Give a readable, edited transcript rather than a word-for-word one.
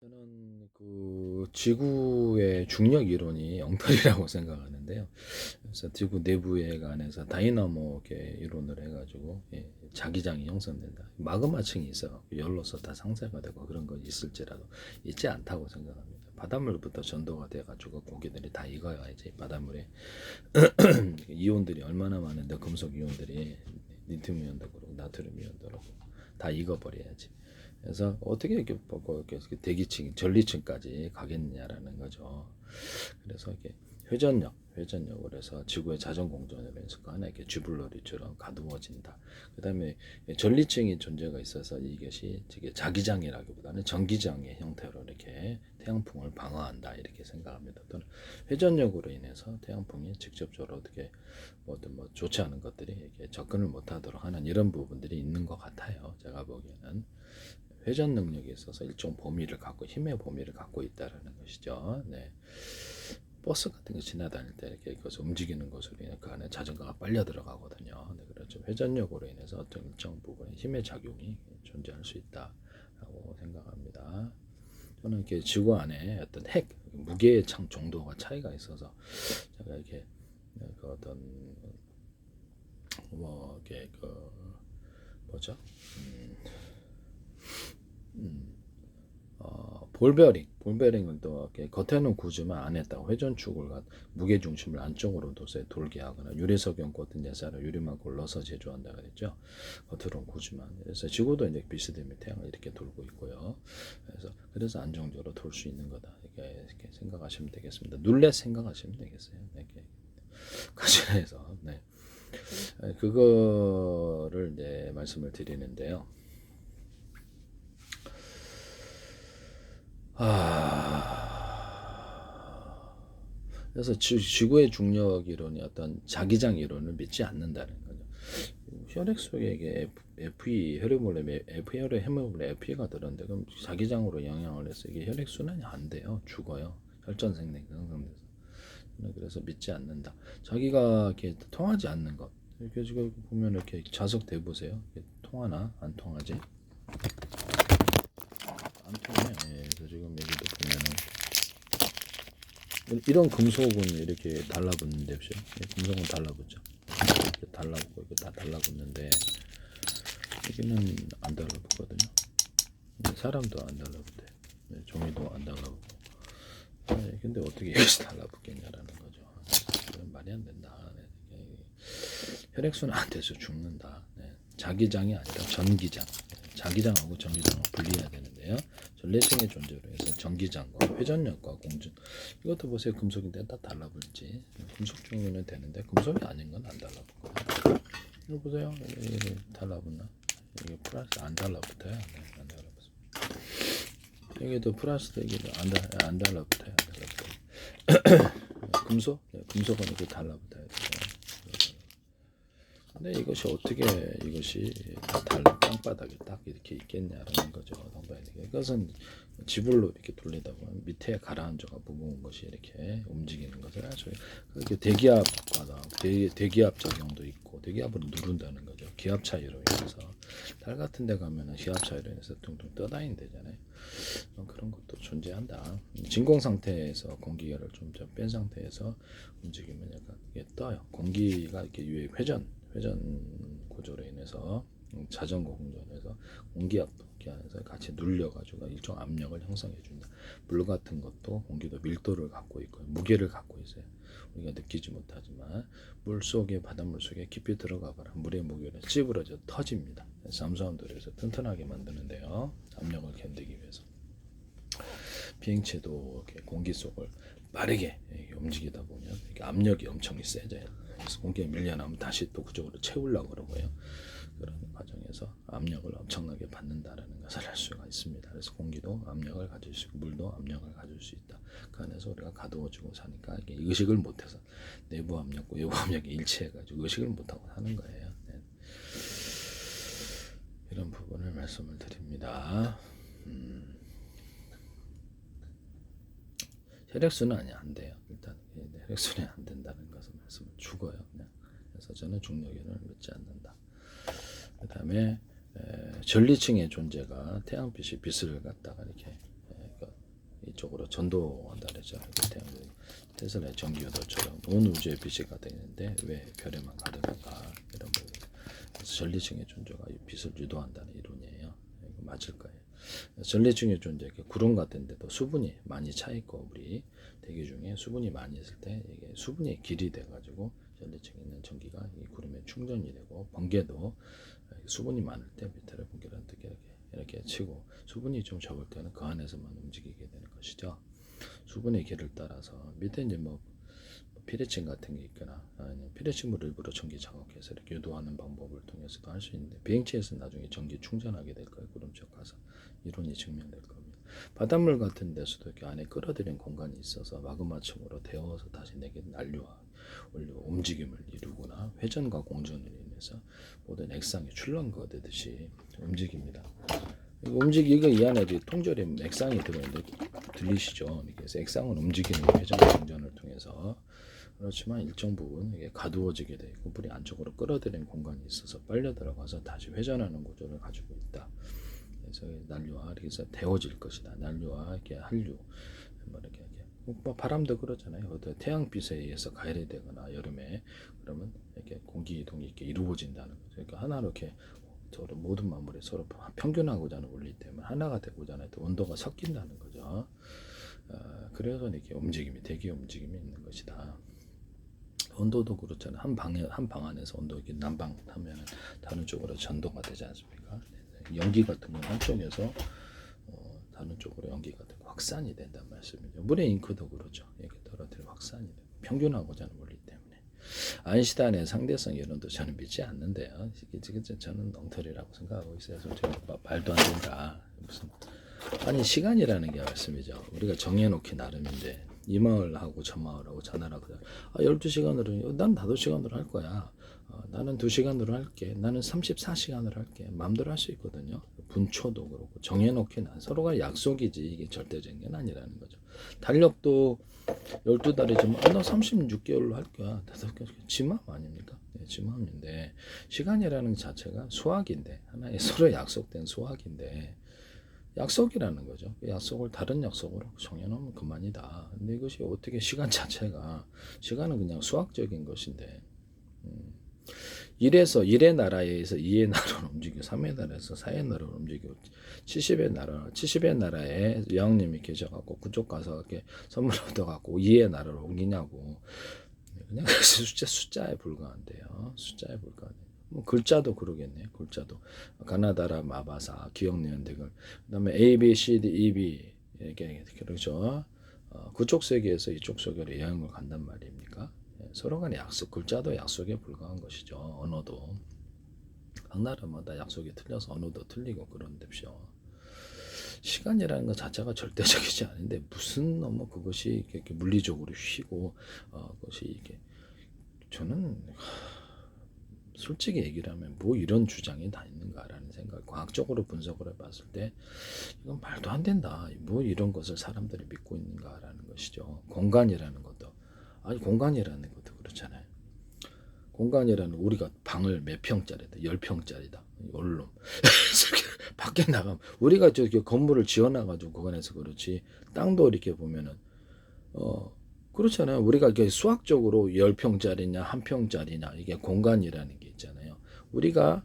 저는 그 지구의 중력 이론이 엉터리라고 생각하는데요. 그래서 지구 내부에 관해서 다이나모 이론을 해가지고 자기장이 형성된다. 마그마층이 있어 열로서 다 상쇄가 되고 그런 건 있을지라도 있지 않다고 생각합니다. 바닷물부터 전도가 돼가지고 고기들이 다 익어야지. 바닷물에 이온들이 얼마나 많은데 금속 이온들이 리튬 이온도 그렇고 나트륨 이온도 그렇고 다 익어버려야지. 그래서 어떻게 이렇게 대기층, 전리층까지 가겠냐라는 거죠. 그래서 이렇게 회전력으로 해서 지구의 자전 공전으로 해서 그 하나 이렇게 쥐불놀이처럼 가두어진다. 그다음에 전리층이 존재가 있어서 이것이 자기장이라기보다는 전기장의 형태로 이렇게 태양풍을 방어한다 이렇게 생각합니다. 또는 회전력으로 인해서 태양풍이 직접적으로 어떻게 뭐 좋지 않은 것들이 이렇게 접근을 못하도록 하는 이런 부분들이 있는 것 같아요. 제가 보기에는. 회전 능력에 있어서 일종 범위를 갖고 힘의 범위를 갖고 있다라는 것이죠. 네. 버스 같은 거 지나다닐 때 이렇게 이것을 움직이는 것으로 인해 그 안에 자전거가 빨려 들어가거든요. 네, 그렇죠. 회전력으로 인해서 어떤 일정 부분의 힘의 작용이 존재할 수 있다라고 생각합니다. 저는 이렇게 지구 안에 어떤 무게의 정도가 차이가 있어서 제가 이렇게 그 어떤 뭐 이렇게 그 뭐죠? 볼베링은 또 이렇게 겉에는 굳으면 안에 딱 회전축을 무게 중심을 안쪽으로 돌게 하거나 유리석용 같은 예사를 유리만 골라서 제조한다 그랬죠. 겉으로는 굳으면. 그래서 지구도 이제 비스듬히 태양을 이렇게 돌고 있고요. 그래서 안정적으로 돌 수 있는 거다. 이렇게 생각하시면 되겠습니다. 눌렛 생각하시면 되겠어요. 이렇게 가시해서 네. 그거를 이제 말씀을 드리는데요. 그래서 지구의 중력 이론이 어떤 자기장 이론을 믿지 않는다는 거죠. 혈액 속에 이게 FE 혈액몰래 FE로 헤모글로빈 FE가 들었는데 그럼 자기장으로 영향을 해서 이게 혈액 순환이 안 돼요. 죽어요. 혈전생명 형성돼서. 그래서 믿지 않는다. 자기가 이렇게 통하지 않는 것. 이렇게 지금 보면 이렇게 자석 대 보세요. 통하나 안 통하지? 안 통해. 그래서 지금 여기도 보면은 이런 금속은 이렇게 달라붙는데 없죠. 금속은 달라붙죠. 이렇게 달라붙고 이거 다 달라붙는데 여기는 안 달라붙거든요. 사람도 안 달라붙어요. 종이도 안 달라붙고. 근데 어떻게 여기서 달라붙겠냐라는 거죠. 말이 안 된다. 혈액순환 안 돼서 죽는다. 자기장이 아니라 전기장. 자기장하고 전기장을 분리해야 되는데요. 전래층의 존재로 해서 전기장과 회전력과 공전 이것도 보세요. 금속인데 다 달라붙지. 금속 종류는 되는데 금속이 아닌 건 안 달라붙고. 이거 보세요. 이게 달라붙나? 이게 플러스 안 달라붙어요. 네, 안 달라붙어. 여기도 플러스도 이게 안 달라붙어요. 안 달라붙어요. 금속? 네, 금속은 이렇게 달라붙어요. 근데 이것이 어떻게 이것이 땅바닥에 딱 이렇게 있겠냐라는 거죠. 이것은 지불로 이렇게 돌리다 보면 밑에 가라앉아가 무거운 것이 이렇게 움직이는 것을 아주 그렇게 대기압과다 대기압 작용도 있고 대기압으로 누른다는 거죠. 기압 차이로 인해서 달 같은 데 가면은 기압 차이로 인해서 둥둥 떠다닌대잖아요. 그런 것도 존재한다. 진공 상태에서 공기를 좀 뺀 상태에서 움직이면 약간 이게 떠요. 공기가 이렇게 회전 구조로 인해서 자전거 공전에서 공기압 안에서 같이 눌려가지고 일정 압력을 형성해 준다. 물 같은 것도 공기도 밀도를 갖고 있고 무게를 갖고 있어요. 우리가 느끼지 못하지만 물 속에 바닷물 속에 깊이 들어가 봐라. 물의 무게는 찌부러져 터집니다. 잠수함들을 해서 튼튼하게 만드는데요. 압력을 견디기 위해서. 비행체도 이렇게 공기 속을 빠르게 움직이다 보면 압력이 엄청 세져요. 그래서 공기에 밀려나면 다시 또 그쪽으로 채우려고 그러고요. 그런 과정에서 압력을 엄청나게 받는다라는 것을 알 수가 있습니다. 그래서 공기도 압력을 가질 수 있고 물도 압력을 가질 수 있다. 그 안에서 우리가 가두어주고 사니까 이게 의식을 못해서 내부 압력과 외부 압력이 일치해가지고 의식을 못하고 사는 거예요. 네. 이런 부분을 말씀을 드립니다. 혈액순환이 안 돼요. 일단 혈액순환이 안 된다는 것을 말씀을 죽어요. 그냥. 그래서 저는 중력론을 믿지 않는다. 그 다음에 전리층의 존재가 태양빛이 빛을 갖다가 이렇게 이쪽으로 전도한다 그랬잖아요. 테슬라의 전기요도처럼 온 우주의 빛이 가득했는데 왜 별에만 가득할까 이런 거. 그래서 전리층의 존재가 이 빛을 유도한다는 이론이에요. 이거 맞을까요? 전리층의 존재, 구름 같은 데도 수분이 많이 차 있고 우리 대기 중에 수분이 많이 있을 때 이게 수분이 길이 돼가지고 전리층에 있는 전기가 이 구름에 충전이 되고 번개도 수분이 많을 때 메탈의 번개를 어떻게 이렇게 치고 수분이 좀 적을 때는 그 안에서만 움직이게 되는 것이죠. 수분의 길을 따라서 밑에 이제 뭐 피레침 같은 게 있거나 아니면 피레침을 일부러 전기 장악해서 이렇게 유도하는 방법을 통해서도 할 수 있는데 비행체에서 나중에 전기 충전하게 될 거예요. 구름 쪽 가서 이론이 증명될 겁니다. 바닷물 같은 데서도 이렇게 안에 끌어들인 공간이 있어서 마그마층으로 데워서 다시 내게 난류와 원료 움직임을 이루거나 회전과 공전으로 인해서 모든 액상이 출렁거리듯이 움직입니다. 이거 이 안에 통조림 액상이 들어있는데 들리시죠? 그래서 액상은 움직이는 회전과 공전을 통해서 그렇지만 일정 부분 이게 가두어지게 되어 있고 물이 안쪽으로 끌어들이는 공간이 있어서 빨려 들어가서 다시 회전하는 구조를 가지고 있다. 그래서 난류와 그래서 데워질 것이다. 난류와 이렇게 한류 뭐 이렇게 뭐 바람도 그렇잖아요. 태양빛에 의해서 가열되거나 여름에 그러면 이렇게 공기 이동이 이렇게 이루어진다는 거죠. 그러니까 하나로 이렇게 서로 모든 만물이 서로 평균하고자 하는 원리 때문에 하나가 되고자 하는 온도가 섞인다는 거죠. 그래서 이렇게 움직임이 대기 움직임이 있는 것이다. 온도도 그렇잖아요. 한 방 안에서 온도 이렇게 난방하면 다른 쪽으로 전도가 되지 않습니까? 연기 같은 건 한쪽에서 다른 쪽으로 연기가 되고 확산이 된다는 말씀이죠. 물의 잉크도 그렇죠. 이렇게 떨어뜨려 확산이 되고 평균하고자 하는 원리 때문에. 아인슈타인의 상대성 이론도 저는 믿지 않는데요. 저는 엉터리라고 생각하고 있어요. 솔직히 말도 안 된다. 무슨 아니 시간이라는 게 말씀이죠. 우리가 정해놓기 나름인데 이 마을하고 저 마을하고 저 나라하고 12시간으로 난 5시간으로 할 거야. 나는 2시간으로 할게. 나는 34시간으로 할게. 마음대로 할 수 있거든요. 분초도 그렇고 정해놓기 난 서로가 약속이지 이게 절대적인 게 아니라는 거죠. 달력도 12달이지만 나 36개월로 할 거야. 5개월 지맘 아닙니까? 네, 지맘인데 시간이라는 자체가 수학인데 하나의 서로 약속된 수학인데 약속이라는 거죠. 그 약속을 다른 약속으로 정해놓으면 그만이다. 근데 이것이 어떻게 시간 자체가 시간은 그냥 수학적인 것인데 일의 나라에서 2의 나라로 움직이고 3의 나라에서 4의 나라로 움직이고 70의 나라에 여왕님이 계셔갖고 그쪽 가서 이렇게 선물 얻어갖고 2의 나라로 옮기냐고 그냥 숫자에 불과한데요. 숫자에 불과한데 뭐 글자도 그러겠네요. 글자도 가나다라 마바사 기억 내연대글 그다음에 A, B, C, D, E, B 이렇게 그렇죠. 그쪽 세계에서 이쪽 세계로 여행을 간단 말입니까? 서로 간의 약속, 글자도 약속에 불과한 것이죠. 언어도 각 나라마다 약속이 틀려서 언어도 틀리고 그런데요. 시간이라는 것 자체가 절대적이지 않은데 무슨 너무 그것이 이렇게 물리적으로 쉬고 그것이 이게 저는 솔직히 얘기를 하면 뭐 이런 주장이 다 있는가라는 생각, 과학적으로 분석을 해봤을 때 이건 말도 안 된다. 뭐 이런 것을 사람들이 믿고 있는가라는 것이죠. 공간이라는 것도 아니 공간이라는 것도 그렇잖아요. 공간이라는 우리가 방을 몇 평짜리다, 10평짜리다, 얼룸 밖에 나가면 우리가 저기 건물을 지어놔가지고 그간에서 그렇지 땅도 이렇게 보면은 그렇잖아요. 우리가 이게 수학적으로 10평짜리냐 1평짜리냐 이게 공간이라는 게 있잖아요. 우리가